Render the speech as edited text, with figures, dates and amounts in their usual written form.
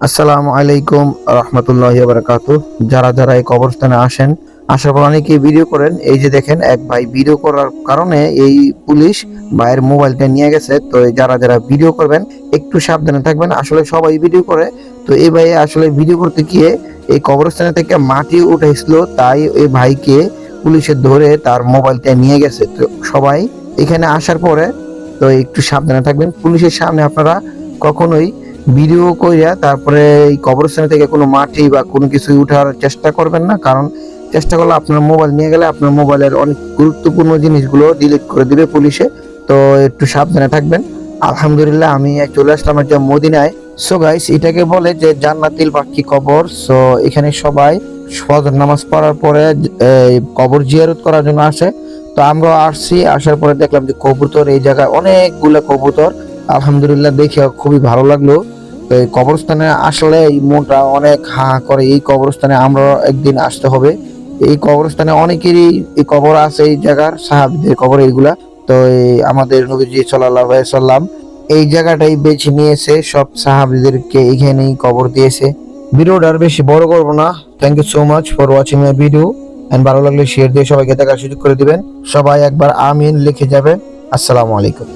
আসসালামু আলাইকুম রহমতুল্লাহি ওয়া বারাকাতুহু। যারা যারা এই কবরস্থানে আসেন, আসার পর অনেকেই ভিডিও করেন। এই যে দেখেন, এক ভাই ভিডিও করার কারণে এই পুলিশ ভাইয়ের মোবাইলটা নিয়ে গেছে। তো যারা যারা ভিডিও করবেন একটু সাবধানে থাকবেন। আসলে সবাই ভিডিও করে, তো এই ভাই আসলে ভিডিও করতে গিয়ে এই কবরস্থানে থেকে মাটি উঠাইছিল, তাই এই ভাইকে পুলিশে ধরে তার মোবাইলটা নিয়ে গেছে। তো সবাই এখানে আসার পরে তো একটু সাবধানে থাকবেন। পুলিশের সামনে আপনারা কখনোই ভিডিও কইরা তারপরে এই কবরস্থান থেকে কোনো মাটি বা কোনো কিছু উঠার চেষ্টা করবেন না, কারণ চেষ্টা করলে আপনার মোবাইল নিয়ে গেলে আপনার মোবাইলের অনেক গুরুত্বপূর্ণ জিনিসগুলো ডিলিট করে দিবে পুলিশে। তো একটু সাবধানে থাকবেন। আলহামদুলিল্লাহ, আমি চলে আসলাম যে মদিনায়। সো গাইস, এটাকে বলে যে জান্নাতুল বাকি কবর। সো এখানে সবাই ফজর নামাজ পড়ার পরে কবর জিয়ারত করার জন্য আসে। তো আমরা আসছি, আসার পরে দেখলাম যে কবুতর এই জায়গায় অনেকগুলো কবুতর। আলহামদুলিল্লাহ, দেখে খুবই ভালো লাগলো। তো এই কবরস্থানে আসলে এই মনটা অনেক হা হা করে। এই কবরস্থানে আমরা একদিন আসতে হবে। এই কবরস্থানে অনেকেরই এই কবর আছে, এই জায়গার সাহাবীদের কবর এইগুলা। তো এই আমাদের নবীজি সাল্লাল্লাহু আলাইহি সাল্লাম এই জায়গাটাই বেছে নিয়েছে, সব সাহাবীদেরকে এখানেই কবর দিয়েছে। ভিডিওটা আর বেশি বড় করব না। Thank you so much for watching my video. And ভালো লাগলে শেয়ার দিয়ে সবাইকে দেখার সুযোগ করে দিবেন। সবাই একবার আমিন লিখে যাবেন। আসসালামু আলাইকুম।